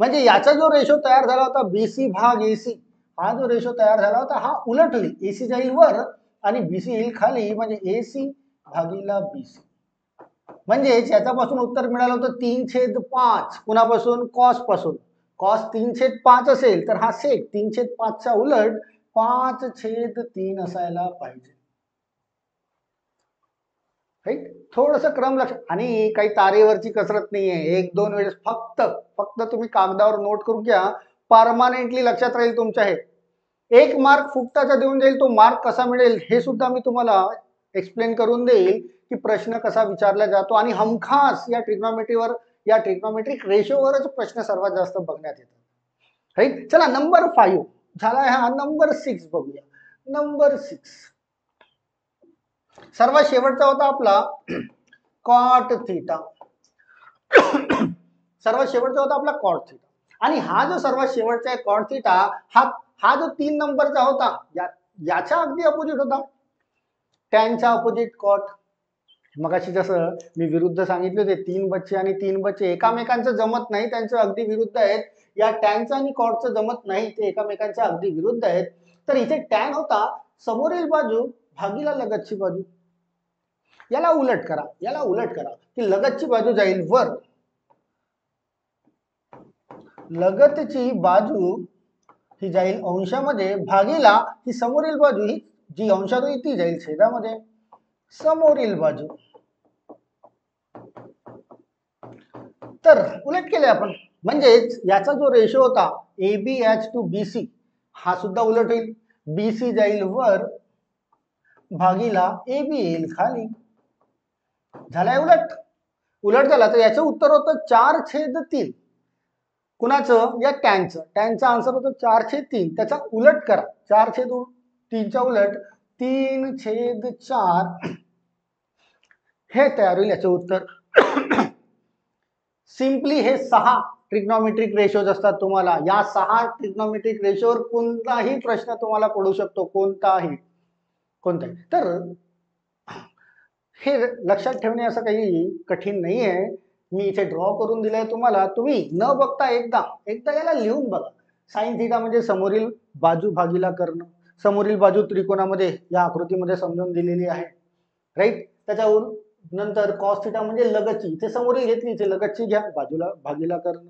म्हणजे याचा जो रेशो तयार झाला होता बीसी भाग एसी, हा जो रेशो तयार झाला होता हा उलट होईल, एसी जाईल वर आणि बीसी येईल खाली, म्हणजे एसी भागीला बीसी. म्हणजे याच्यापासून उत्तर मिळालं होतं 3/5. कुणापासून, कॉस पासून. कॉस 3/5 असेल तर हा सेक 3/5 च्या उलट 5/3 असायला पाहिजे. थोडस क्रम लक्ष, आणि काही तारेवरची कसरत नाहीये. 1-2 वेळेस फक्त तुम्ही कागदावर नोट करून घ्या, परमानेंटली लक्षात राहील तुमच्या. हे 1 मार्क फुकटाचा देऊन जाईल. तो मार्क कसा मिळेल हे सुद्धा मी तुम्हाला एक्सप्लेन करून देईल की प्रश्न कसा विचारला जातो, आणि हमखास या ट्रिग्नोमेट्रीवर, या ट्रिग्नोमेट्रिक रेशोवरच प्रश्न सर्वात जास्त बघण्यात येतात. राईट. चला नंबर 5 झाला, हा नंबर 6 बघूया. नंबर 6 सर्वात शेवटचा होता आपला कॉट थीटा. सर्वात शेवटचा होता आपला कॉट थीटा, आणि हा जो सर्वात शेवटचा आहे कॉट थीटा, हा जो 3 नंबरचा होता याच्या अगदी अपोजिट होता, टॅनच्या अपोजिट कॉट. मगाशी जसं मी विरुद्ध सांगितले होते, 3 बच्चे आणि 3 बच्चे एकामेकांचं जमत नाही, त्यांचं अगदी विरुद्ध आहेत. या टॅनचं आणि कॉटचं जमत नाही, ते एकामेकांच्या अगदी विरुद्ध आहेत. तर इथे टॅन होता समोरील बाजू भागीला लगतची बाजू. याला उलट करा, याला उलट करा की लगतची बाजू जाईल वर, लगतची बाजू ही जाईल अंशामध्ये, भागीला ही समोरील बाजू, ही जी अंशात होईल ती जाईल छेदामध्ये, समोरील बाजू. तर उलट केले आपण, म्हणजेच याचा जो रेशो होता ABH to BC हा सुद्धा उलट होईल. BC जाईल वर, भागीला AB येईल खाली. झालाय उलट. उलट झाला तर याचं उत्तर होतं 4/3. कुणाचं, या टॅनचं. टॅनचं आन्सर होतं 4/3. त्याचा उलट करा, 4/3च्या उलट 3/4 हे तयार होईल याचं उत्तर. सिंपली हे 6 ट्रिग्नोमेट्रिक रेशोज असतात तुम्हाला. या 6 ट्रिग्नोमेट्रिक रेशोवर कोणताही प्रश्न तुम्हाला पडू शकतो, कोणताही. तर हे लक्षात ठेवणे असं काही कठीण नाहीये. मी इथे ड्रॉ करून दिलंय तुम्हाला, तुम्ही न बघता एकदा याला लिहून बघा. साइन थीटा म्हणजे समोरील बाजू भागीला कर्ण, समोरील बाजू त्रिकोणामध्ये या आकृतीमध्ये समजून दिलेली आहे. राईट. त्याच्यावरून नंतर कॉस थीटा म्हणजे लगतची, इथे समोरील घेतली, इथे लगतची घ्या, बाजूला भागीला कर्ण.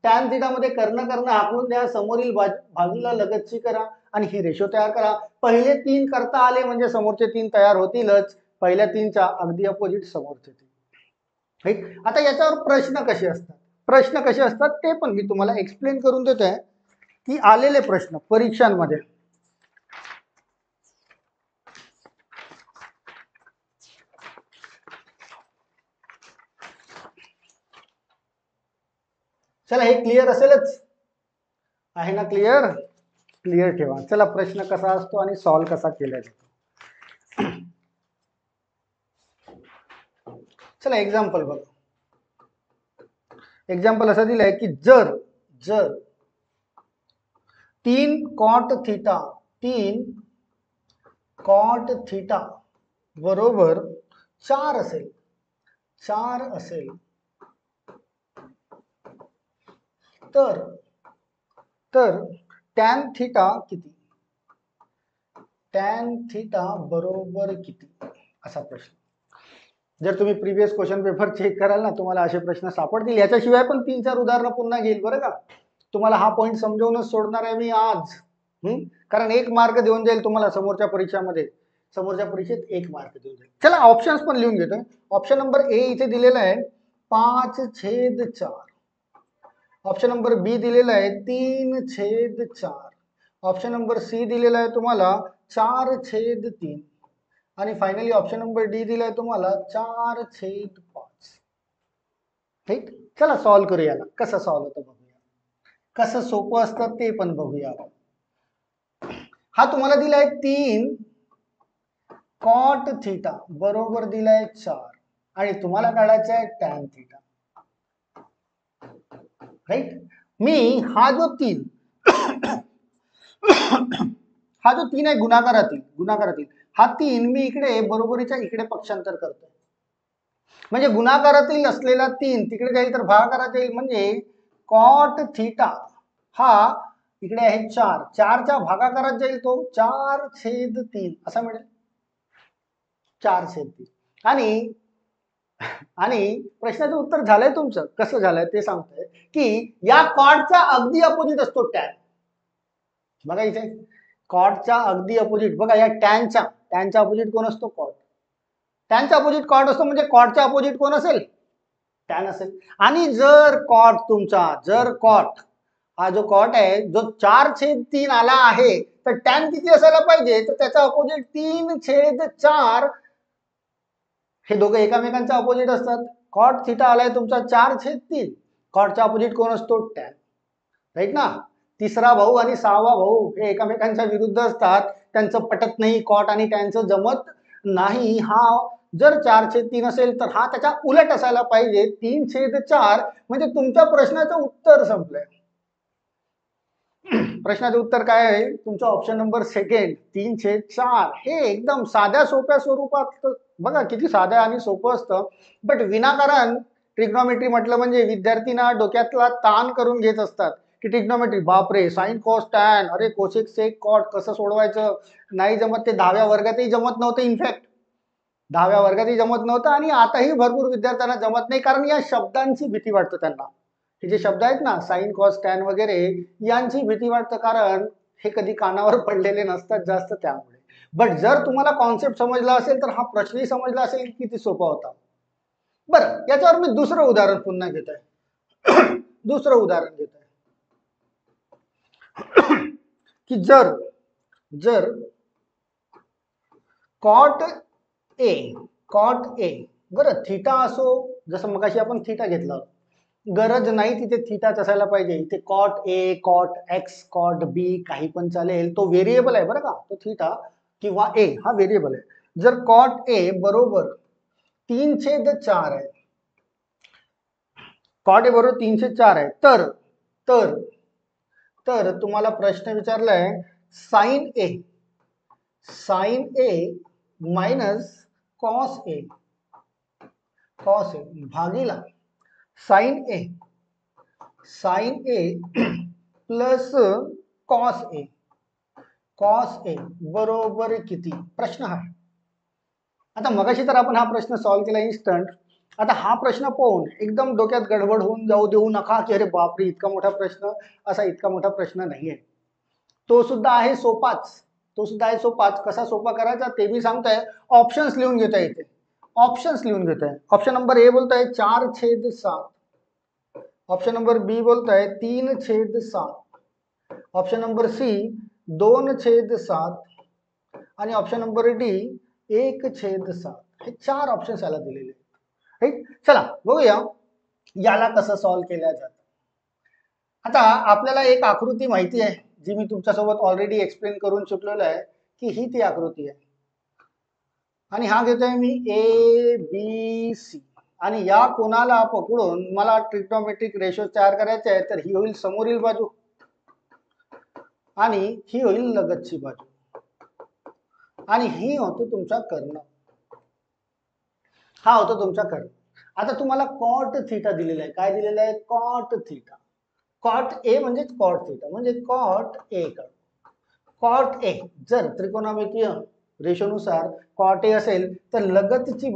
टॅन थीटा मध्ये कर्ण हाकलून द्या, समोरील भागीला लगतची करा आणि हे रेशो तयार करा. पहिले 3 करता आले म्हणजे समोरचे 3 तयार होतीलच. पहिल्या 3च्या अगदी अपोजिट समोरचे 3. राईट. आता याच्यावर प्रश्न कसे असतात, प्रश्न कसे असतात ते पण मी तुम्हाला एक्सप्लेन करून देतोय की आलेले प्रश्न परीक्षांमध्ये. चला हे क्लिअर असेलच, आहे ना क्लिअर? क्लिअर ठेवा. चला प्रश्न कसा असतो आणि सॉल्व्ह कसा केला जातो. चला एक्झाम्पल बघा. एक्झाम्पल असं दिलंय की जर जर 3 कॉट थीटा 3 कॉट थीटा बरोबर 4 असेल, 4 असेल तर तर टॅन थीटा किती, टॅन थीटा बरोबर किती, असा प्रश्न. जर तुम्ही प्रीवियस क्वेश्चन पेपर चेक कराल ना, तुम्हाला असे प्रश्न सापडतील. याच्याशिवाय पण 3-4 उदाहरणं पुन्हा घेईल बरं का. तुम्हाला हा पॉईंट समजवूनच सोडणार आहे मी आज. कारण 1 मार्क देऊन जाईल तुम्हाला समोरच्या परीक्षामध्ये, समोरच्या परीक्षेत 1 मार्क देऊन जाईल. चला ऑप्शन्स पण लिहून घेतोय. ऑप्शन नंबर ए इथे दिलेला आहे 5/4. ऑप्शन नंबर बी दिलेला आहे 3/4. ऑप्शन नंबर सी दिलेला आहे तुम्हाला 4/3 आणि फायनली ऑप्शन नंबर डी दिलाय तुम्हाला 4/5. ठीक. चला सॉल्व्ह करूया याला. कसं सॉल्व्ह होतं बघूया, कसं सोपं असतं ते पण बघूया. हा तुम्हाला दिलाय 3 कॉट थीटा बरोबर दिलाय 4 आणि तुम्हाला काढायचा आहे टॅन थीटा. राईट. मी हा जो 3 हा जो 3 आहे गुणाकारातील हा 3 मी इकडे बरोबरीच्या इकडे पक्षांतर करतोय. म्हणजे गुणाकारातील असलेला 3 तिकडे जाईल तर भागाकारात येईल. म्हणजे कॉट थीटा हा इकडे आहे 4, 4च्या भागाकारात जाईल तो 4/3 असा मिळेल, 4/3. आणि प्रश्नाचं उत्तर झालंय तुमचं. कसं झालंय ते सांगतोय की या कॉटचा अगदी अपोजिट असतो टॅन. बघा इथे कॉटच्या अगदी अपोजिट, बघा या टॅनच्या अपोजिट कोण असतो, कॉट. टॅनच्या अपोजिट कॉट असतो, म्हणजे कॉटच्या अपोजिट कोण असेल, टॅन असेल. आणि जर कॉट तुमचा, जर कॉट हा जो कॉट आहे जो 4/3 आला आहे तर टॅन किती असायला पाहिजे, तर त्याचा अपोजिट 3/4. हे दोघं एकामेकांच्या अपोजिट असतात. कॉट थीटा आलाय तुमचा 4/3, कॉटचा अपोजिट कोण असतो, टॅन. राईट ना. तिसरा भाऊ आणि 6वा भाऊ हे एकामेकांच्या विरुद्ध असतात, त्यांचं पटत नाही, कॉट आणि टॅनचं जमत नाही. हा जर 4/3 असेल तर हा त्याच्या उलट असायला पाहिजे 3/4. म्हणजे तुमच्या प्रश्नाचं उत्तर संपलंय. प्रश्नाचं उत्तर काय आहे तुमचं, ऑप्शन नंबर सेकंड 3/4. हे एकदम साध्या सोप्या स्वरूपात, बघा किती साध्या आणि सोपं असतं. बट विनाकारण ट्रिग्नॉमेट्री म्हटलं म्हणजे विद्यार्थींना डोक्यातला ताण करून घेत असतात की ट्रिग्नॉमेट्री बापरे, साइन कॉस टॅन, अरे कोसेक सेक कॉट कसं सोडवायचं, नाही जमत. ते 10व्या वर्गातही जमत नव्हतं. इनफॅक्ट 10व्या वर्गातही जमत नव्हतं आणि आताही भरपूर विद्यार्थ्यांना जमत नाही, कारण या शब्दांची भीती वाटतं त्यांना. हे जे शब्द आहेत ना साइन कॉस टॅन वगैरे, यांची भीती वाटतं, कारण हे कधी कानावर पडलेले नसतात जास्त, त्यामुळे. बट जर तुम्हाला कॉन्सेप्ट समजला असेल तर हा प्रश्नही समजला असेल किती सोपा होता. बरं, याच्यावर मी दुसरं उदाहरण पुन्हा घेत आहे. दुसरं उदाहरण घेत आहे की जर जर कॉट ए बरं थीटा असो, जसं मगाशी आपण थीटा घेतला, गरज नाही तिथे थीटाच असायला पाहिजे. इथे cot A, cot x, cot B काही पण चालेल, तो व्हेरिएबल आहे बरं का. तो थीटा किंवा ए हा व्हेरिएबल आहे. जर कॉट ए बरोबर 3/4 आहे, कॉट ए बरोबर 3/4 आहे, तर तर तर तुम्हाला प्रश्न विचारलाय sign A minus cos A भागीला sign A plus cos A बरोबर किती, प्रश्न हा. आता मगाशी तर आपण हा प्रश्न सॉल्व्ह केला इन्स्टंट. आता हा प्रश्न पाहून एकदम डोक्यात गडबड होऊन जाऊ देऊ नका की अरे बापरे इतका मोठा प्रश्न. असा इतका मोठा प्रश्न नाहीये, तो सुद्धा आहे सोपाच. कसा सोपा करायचा ते मी सांगतोय. ऑप्शन्स लिहून घेता येते. ऑप्शन्स लिहून घेत आहे. ऑप्शन नंबर ए बोलत आहे 4/7, ऑप्शन नंबर बी बोलत आहे 3/7, ऑप्शन नंबर सी 2/7 आणि ऑप्शन नंबर डी 1/7. हे 4 ऑप्शन्स याला दिलेले आहेत. राईट, चला बघूया याला कसं सॉल्व्ह केलं जातं. आता आपल्याला एक आकृती माहिती आहे जी मी तुमच्यासोबत ऑलरेडी एक्सप्लेन करून चुकलेलो आहे की ही ती आकृती आहे आणि हा घेतोय मी ए बी सी आणि या कोणाला पकडून मला ट्रिग्नोमेट्रिक रेशो तयार करायचे आहे. तर ही होईल समोरील बाजू आणि ही होईल लगतची बाजू आणि ही होतो तुमचा कर्ण, हा होतो तुमचा कर्ण. आता तुम्हाला कॉट थीटा दिलेला आहे. काय दिलेलं आहे? Cot theta. कॉट ए म्हणजे कॉट थीटा म्हणजे कॉट ए. कॉट ए जर त्रिकोणमितीय रेशोनुसार कॉट ए असेल तर लगतची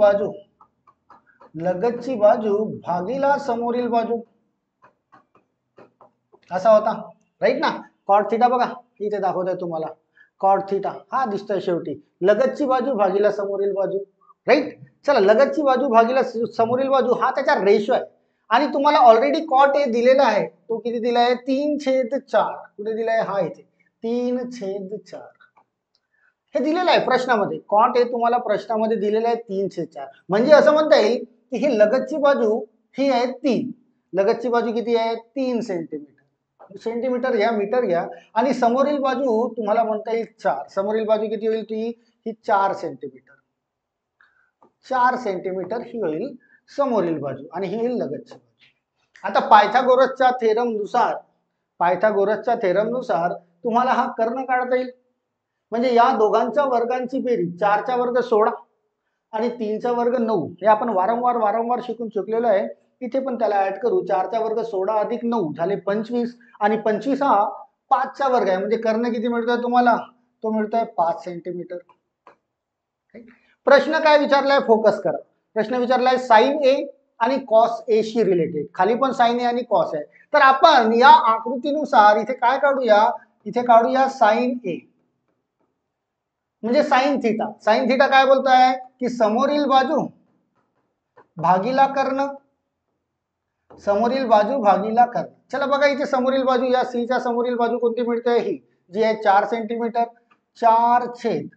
बाजू भागीला समोरील बाजू असा होता. राईट ना. कॉट थीटा बघा इथे दाखवत आहे तुम्हाला. कॉट थीटा हा दिसतोय शेवटी. लगतची बाजू भागीला समोरील बाजू. राईट. चला लगतची बाजू भागीला समोरील बाजू हा त्याचा रेशो आहे आणि तुम्हाला ऑलरेडी कॉट ए दिलेला आहे. तो किती दिला आहे? 3/4. कुठे दिला आहे? हा इथे 3/4 हे दिलेलं आहे प्रश्नामध्ये. कॉट ए तुम्हाला प्रश्नामध्ये दिलेलं आहे 3/4. म्हणजे असं म्हणता येईल की ही लगतची बाजू ही आहे 3. लगतची बाजू किती आहे? 3 सेंटीमीटर. सेंटीमीटर घ्या, मीटर घ्या आणि समोरील बाजू तुम्हाला म्हणता येईल 4. समोरील बाजू किती होईल? ही 4 सेंटीमीटर. 4 सेंटीमीटर ही होईल समोरील बाजू आणि ही होईल लगतची बाजू. आता पायथागोरसच्या थेरमनुसार तुम्हाला हा कर्ण काढता येईल. म्हणजे या दोघांच्या वर्गांची बेरीज 4चा वर्ग 16 आणि 3चा वर्ग 9 हे आपण वारंवार शिकून चुकलेलो आहे. इथे पण त्याला ऍड करू. 4चा वर्ग 16 अधिक 9 झाले 25 आणि 25 हा 5चा वर्ग आहे. म्हणजे कर्ण किती मिळतोय तुम्हाला? तो मिळतोय 5 सेंटीमीटर. प्रश्न काय विचारलाय? फोकस करा. प्रश्न विचारलाय साइन ए आणि कॉस ए शी रिलेटेड. खाली पण साइन ए आणि कॉस आहे. तर आपण या आकृतीनुसार इथे काय काढूया? इथे काढूया साइन ए म्हणजे साइन थीटा. साइन थीटा काय बोलताय की समोरील बाजू भागीला कर्ण. समोरील बाजू भागीला कर्ण. चला बघा इथे समोरील बाजू या सीच्या समोरील बाजू कोणती मिळते? ही जी आहे 4 सेंटीमीटर. 4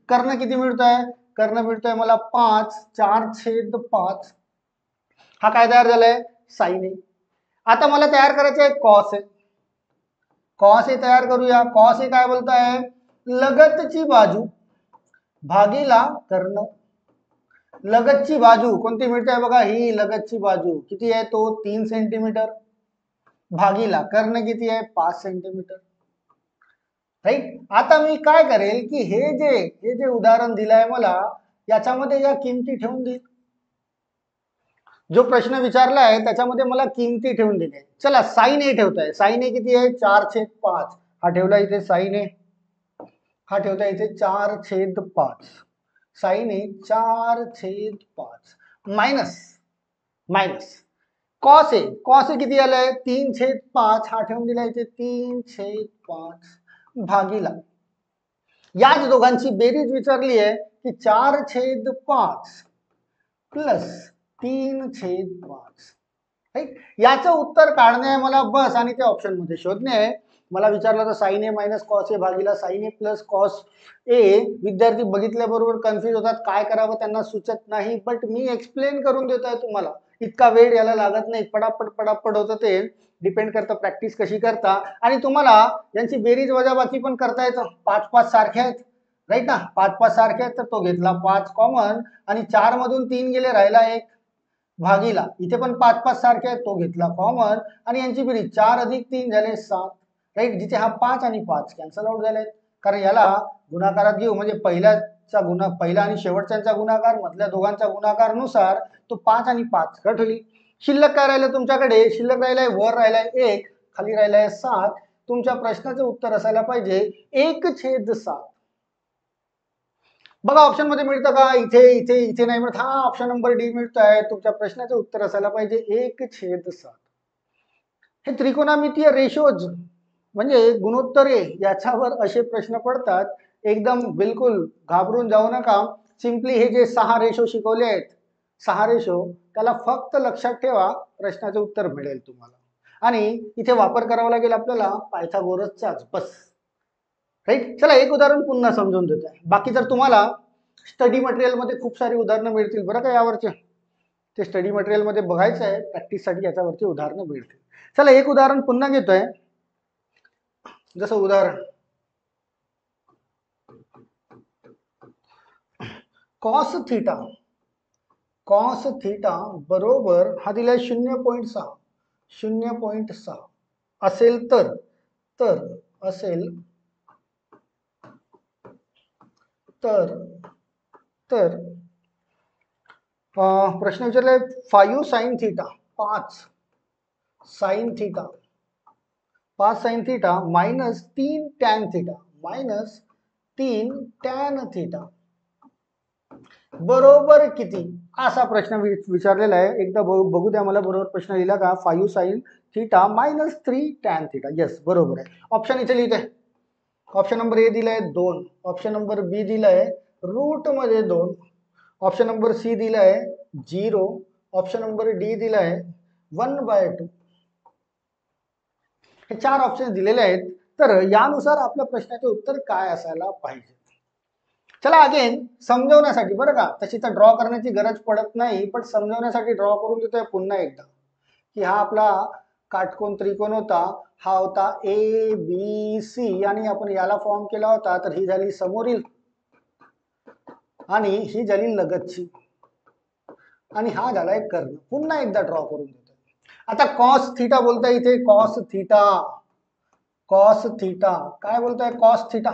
कर्ण किती मिळतोय? कर्ण मिळतोय मला 5. 4/5 हा काय तयार झालाय? साइन ए. आता मला तयार करायचं आहे कॉस ए. कॉस ए तयार करूया. कॉस ए काय बोलताय? लगतची बाजू भागीला कर्ण. लगतची बाजू कोणती मिळते बघा? ही लगतची बाजू किती आहे? तो 3 सेंटीमीटर भागीला कर्ण किती आहे? 5 सेंटीमीटर. राईट. आता मी काय करेल की हे जे उदाहरण दिलंय मला याच्यामध्ये या किमती ठेवून देईल. जो प्रश्न विचारला आहे त्याच्यामध्ये मला किमती ठेवून दिले. चला साइन ए ठेवताय. साइन ए किती आहे? 4/5 हा ठेवला इथे साइन ए. हा ठेवता इथे 4/5. Sign A 4/5 minus cos A. Cos A किती आलाय? 3/5 हा ठेवून दिला इथे 3/5 भागीला याच दोघांची बेरीज विचारली आहे की 4/5 प्लस 3/5. राईट. याचं उत्तर काढणे आहे मला बस आणि ते ऑप्शन मध्ये शोधणे आहे. मला विचारलं तर sign A minus cos A भागीला sign A plus cos A. विद्यार्थी बघितल्याबरोबर कन्फ्युज होतात. काय करावं त्यांना सुचत नाही. बट मी एक्सप्लेन करून देत आहे तुम्हाला. इतका वेळ याला लागत नाही. पडापड होतं. ते डिपेंड करतं प्रॅक्टिस कशी करता आणि तुम्हाला यांची बेरीज वजाबाकी पण करता येतं. 5/5 सारखे आहेत. राईट ना. 5/5 सारखे आहेत तर तो घेतला 5 कॉमन आणि 4 मधून 3 गेले राहिला 1 भागीला. इथे पण 5/5 सारखे आहेत तो घेतला कॉमन आणि यांची बेरीज 4 अधिक 3 झाले 7. राईट. जिथे हा 5 आणि 5 कॅन्सल आउट झाले कारण याला गुणाकारात घेऊ म्हणजे पहिला आणि शेवटचा गुणाकार मधल्या दोघांचा गुणाकार नुसार तो 5 आणि 5 कट होईल. शिल्लक काय राहिलं तुमच्याकडे? शिल्लक राहिलाय वर राहिलाय 1 खाली राहिलाय 7. तुमच्या प्रश्नाचं उत्तर असायला पाहिजे 1/7. बघा ऑप्शन मध्ये मिळतं का? इथे नाही मिळत. हा ऑप्शन नंबर डी मिळतोय. तुमच्या प्रश्नाचं उत्तर असायला पाहिजे 1/7. हे त्रिकोणमितीय रेशोज म्हणजे गुणोत्तरे याच्यावर असे प्रश्न पडतात. एकदम बिलकुल घाबरून जाऊ नका. सिंपली हे जे 6 रेशो शिकवले आहेत 6 रेशो, त्याला फक्त लक्षात ठेवा, प्रश्नाचे उत्तर मिळेल तुम्हाला. आणि इथे वापर करावा लागेल आपल्याला पायथागोरसचाच, बस. राईट. चला एक उदाहरण पुन्हा समजून देतो. बाकी जर तुम्हाला स्टडी मटेरियल मध्ये खूप सारी उदाहरणं मिळतील बरं का यावरचे, ते स्टडी मटेरियल मध्ये बघायचं आहे, प्रॅक्टिससाठी याच्यावरती उदाहरणं मिळतील. चला एक उदाहरण पुन्हा घेतोय. जसं उदाहरण कॉस थिटा बरोबर हा दिलाय 0.6 0.6 असेल तर असेल तर प्रश्न विचारलाय 5 sine theta 5 sine theta minus 3 tan theta बरोबर किती, असा प्रश्न विचारलेला आहे. एकदा बघू द्या मला बरोबर प्रश्न लिहिला का. 5 sine theta minus 3 tan theta. Yes बरोबर आहे. ऑप्शन इथे लिहिते. ऑप्शन नंबर ए दिलाय 2, ऑप्शन नंबर बी दिलाय रूट मध्ये 2, ऑप्शन नंबर सी दिलाय 0, ऑप्शन नंबर डी दिलाय 1/2. हे 4 ऑप्शन दिलेले आहेत. तर यानुसार आपल्या प्रश्नाचे उत्तर काय असायला पाहिजे. चला अगेन समजवण्यासाठी बरं का, तशी तर ड्रॉ करण्याची गरज पडत नाही, पण समजवण्यासाठी ड्रॉ करून देतोय पुन्हा एकदा की हा आपला काटकोन त्रिकोण होता. हा होता ABC आणि आपण याला फॉर्म केला होता. तर ही झाली समोरील आणि ही झाली लगतची आणि हा झालाय कर्ण. पुन्हा एकदा ड्रॉ करून देतोय. आता कॉस थिटा बोलताय इथे. कॉस थिटा काय बोलताय. कॉस थिटा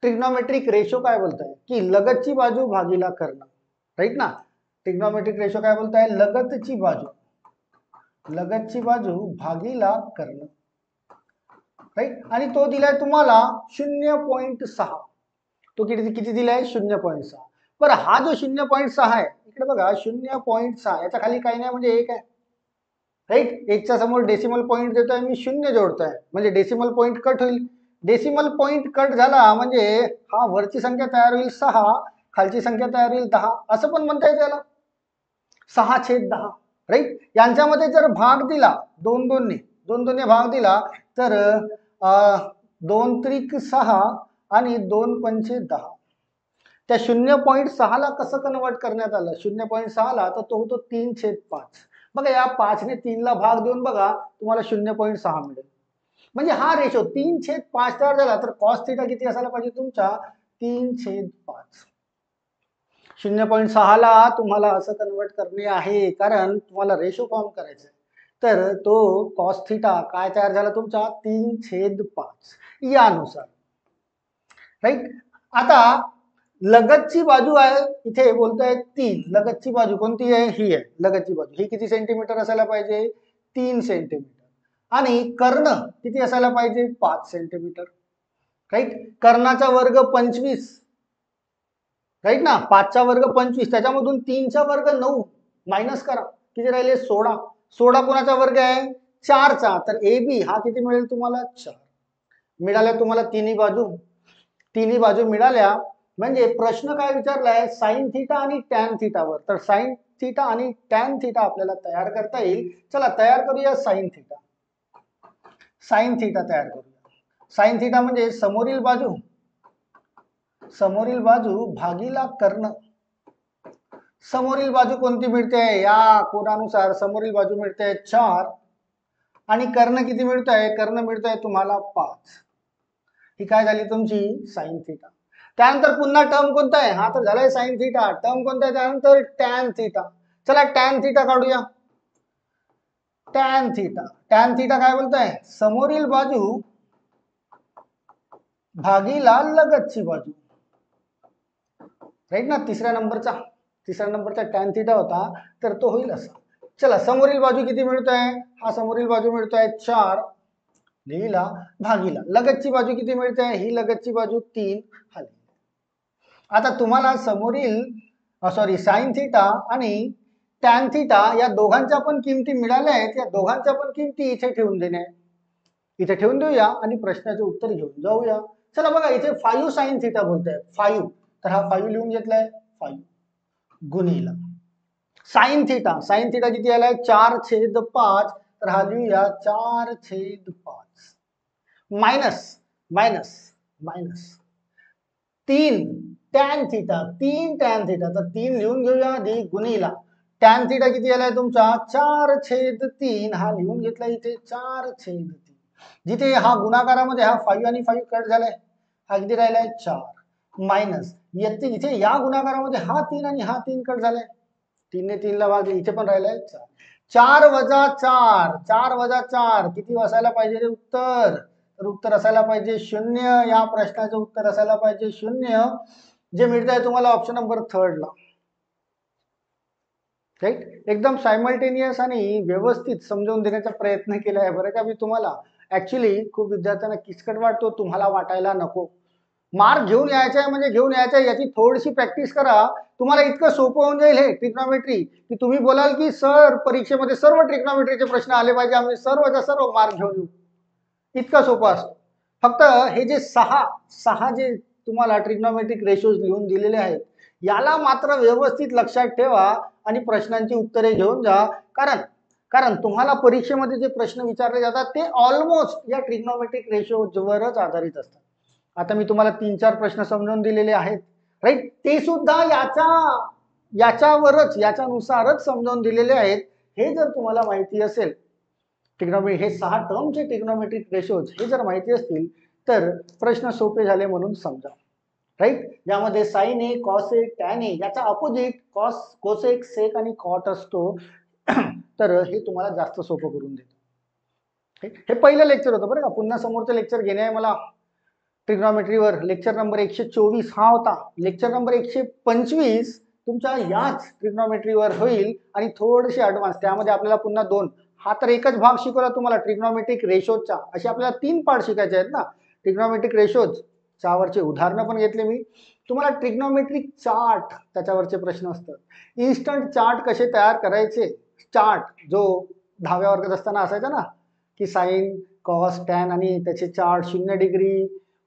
ट्रिग्नोमेट्रिक रेशो काय बोलताय की लगतची बाजू भागीला कर्ण. राईट ना. ट्रिग्नोमेट्रिक रेशो काय बोलताय, लगतची बाजू भागीला कर्ण. राईट. आणि तो दिलाय तुम्हाला 0.6. तो किती दिलाय 0.6. बरं हा जो 0.6 आहे इकडे बघा 0.6 याच्या खाली काही नाही म्हणजे 1 आहे. राईट. 1च्या समोर डेसिमल पॉईंट देतोय मी, 0 जोडतोय म्हणजे डेसिमल पॉईंट कट होईल. डेसिमल पॉईंट कट झाला म्हणजे हा वरची संख्या तयार होईल 6, खालची संख्या तयार होईल 10, असं पण म्हणता येईल याला 6/10. राईट. यांच्यामध्ये जर भाग दिला 2 भाग दिला तर 2 त्रिक 6 आणि 2 पंचे 10. त्या 0.6 ला कसं कन्वर्ट करण्यात आलं 0.6 ला, तर तो होतो 3/5. बघा या 5 ने 3 ला भाग देऊन बघा तुम्हाला 0.6 मिळेल. म्हणजे हा रेशो 3/5 तयार झाला. तर कॉस थिटा किती असायला पाहिजे तुमचा 3/5. 0.6 ला तुम्हाला असं कन्वर्ट करणे आहे कारण तुम्हाला रेशो फॉर्म करायचा आहे. तर तो कॉस थिटा काय तयार झाला तुमचा 3/5 यानुसार. राईट. आता लगतची बाजू आहे इथे बोलताय 3. लगतची बाजू कोणती आहे, ही आहे लगतची बाजू. ही किती सेंटीमीटर असायला पाहिजे 3 सेंटीमीटर. आणि कर्ण किती असायला पाहिजे 5 सेंटीमीटर. राईट. कर्णाचा वर्ग 25. राईट ना. 5चा वर्ग 25, त्याच्यामधून 3चा वर्ग 9 मायनस करा, किती राहिले 16. 16 कोणाचा वर्ग आहे 4चा. तर AB हा किती मिळेल तुम्हाला 4 मिळाल्या. तुम्हाला तिन्ही बाजू मिळाल्या. म्हणजे प्रश्न काय विचारलाय साइन थिटा आणि टॅन थिटावर. तर साइन थिटा आणि टॅन थिटा आपल्याला तयार करता येईल. चला तयार करूया साइन थिटा तयार करूया. साइन थिटा म्हणजे समोरील बाजू भागीला कर्ण. समोरील बाजू कोणती मिळते या कोनानुसार समोरील बाजू मिळते 4 आणि कर्ण किती मिळतंय, कर्ण मिळतंय तुम्हाला 5. ही काय झाली तुमची साइन थिटा. त्यानंतर पुन्हा टर्म कोणता आहे, हा तर झालाय साइन थिटा. टर्म कोणता आहे त्यानंतर टॅन थिटा. चला टॅन थिटा काढूया. टॅन थिटा काय बोलताय समोरील बाजू भागीला लगतची बाजू. राईट ना. तिसऱ्या नंबरचा टॅन थिटा होता तर तो होईल असा. चला समोरील बाजू किती मिळतोय, हा समोरील बाजू मिळतोय 4 लिहिला भागीला. लगतची बाजू किती मिळते, ही लगतची बाजू 3 हा. आता तुम्हाला साइन थिटा आणि टॅन थिटा या दोघांच्या पण किमती मिळाल्या आहेत. या दोघांच्या पण किमती इथे ठेवून देऊया आणि प्रश्नाचे उत्तर घेऊन जाऊया. चला बघा इथे 5 साइन थिटा बोलताय 5. तर हा 5 लिहून घेतलाय 5 गुणिला साइन थिटा किती आलाय 4/5, तर हा लिहूया 4/5 minus minus minus 3 tan theta तर 3 लिहून घेऊया आधी गुणीला टॅन थिटा किती आलाय तुमचा 4/3 हा लिहून घेतला इथे 4/3 जिथे हा गुणाकारामध्ये हा 5 आणि 5 कट झालाय हा किती राहिलाय 4 मायनस येथे इथे या गुणाकारामध्ये हा 3 आणि हा 3 कट झालाय 3 ने 3 ला भागले इथे पण राहिलाय 4 4 - 4 किती असायला पाहिजे रे उत्तर तर उत्तर असायला पाहिजे 0 या प्रश्नाचं उत्तर असायला पाहिजे 0 जे मिळत आहे तुम्हाला ऑप्शन नंबर 3 ला राईट एकदम सायमल्टेनियस आणि व्यवस्थित समजावून देण्याचा प्रयत्न केला आहे बरं का मी तुम्हाला ऍक्च्युली खूप विद्यार्थ्यांना किचकट वाटतो तुम्हाला वाटायला नको मार्क घेऊन यायचा आहे म्हणजे घेऊन यायचा आहे याची थोडीशी प्रॅक्टिस करा तुम्हाला इतकं सोपं होऊन जाईल हे ट्रिग्नॉमेट्री की तुम्ही बोलाल की सर परीक्षेमध्ये सर्व ट्रिग्नॉमेट्रीचे प्रश्न आले पाहिजे आम्ही सर्वच्या सर्व मार्क घेऊन येऊ इतका सोपा असतो फक्त हे जे सहा जे तुम्हाला ट्रिग्नॉमेट्रिक रेशोज लिहून दिलेले आहेत याला मात्र व्यवस्थित लक्षात ठेवा आणि प्रश्नांची उत्तरे घेऊन जा कारण कारण तुम्हाला परीक्षेमध्ये जे प्रश्न विचारले जातात ते ऑलमोस्ट या ट्रिग्नॉमेट्रिक रेशोजवरच आधारित असतात आता मी तुम्हाला 3-4 प्रश्न समजावून दिलेले आहेत राईट ते सुद्धा याच्यानुसारच समजावून दिलेले आहेत हे जर तुम्हाला माहिती असेल ट्रिग्नॉमेट्री हे 6 टर्मचे ट्रिग्नॉमेट्रिक रेशोज हे जर माहिती असतील तर प्रश्न सोपे झाले म्हणून समजा राईट यामध्ये sign A cos A tan A याचा अपोजिट कोसेक सेक आणि कॉट असतो तर हे तुम्हाला जास्त सोपं करून देतो हे पहिलं लेक्चर होतं बरं का पुन्हा समोरचं लेक्चर घेणे आहे मला ट्रिग्नॉमेट्रीवर लेक्चर नंबर 124 हा होता लेक्चर नंबर 125 तुमच्या याच ट्रिग्नॉमेट्रीवर होईल आणि थोडेसे ऍडव्हान्स त्यामध्ये आपल्याला पुन्हा 2 हा तर एकच भाग शिकवला तुम्हाला ट्रिग्नॉमेट्रिक रेशोजचा असे आपल्याला 3 पार्ट शिकायचे आहेत ना ट्रिग्नॉमेट्रिक रेशोज त्यावरचे उदाहरणं पण घेतले मी तुम्हाला ट्रिग्नॉमेट्रिक चार्ट त्याच्यावरचे प्रश्न असतात इन्स्टंट चार्ट कसे तयार करायचे चार्ट जो 10व्या वर्गात असताना असायचा ना की साइन कॉस टॅन आणि त्याचे chart 0 degree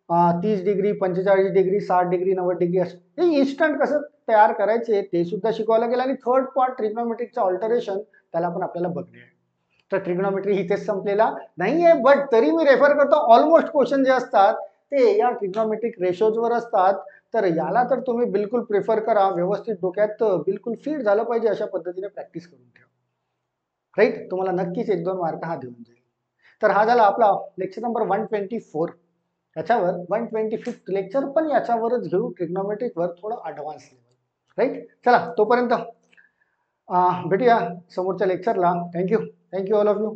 30 degree 45 degree 60 degree 90 degree असं हे इन्स्टंट कसं तयार करायचे ते सुद्धा शिकवलं गेलं आणि थर्ड पार्ट ट्रिग्नॉमेट्रिकचं ऑल्टरेशन त्याला पण आपल्याला बघणे आहे तर ट्रिग्नॉमेट्री इथेच संपलेला नाहीये बट तरी मी रेफर करतो ऑलमोस्ट क्वेश्चन जे असतात ते या ट्रिग्नॉमेट्रिक रेशोजवर असतात तर याला तर तुम्ही बिलकुल प्रेफर करा व्यवस्थित डोक्यात बिलकुल फिट झालं पाहिजे अशा पद्धतीने प्रॅक्टिस करून ठेवा राईट तुम्हाला नक्कीच 1-2 मार्क हा देऊन जाईल तर हा झाला आपला लेक्चर नंबर 124 याच्यावर 125th लेक्चर पण याच्यावरच घेऊ ट्रिग्नॉमेट्रिक वर थोडं ऍडव्हान्स लेवल राईट चला तोपर्यंत भेटूया समोरच्या लेक्चरला थँक्यू ऑल ऑफ यू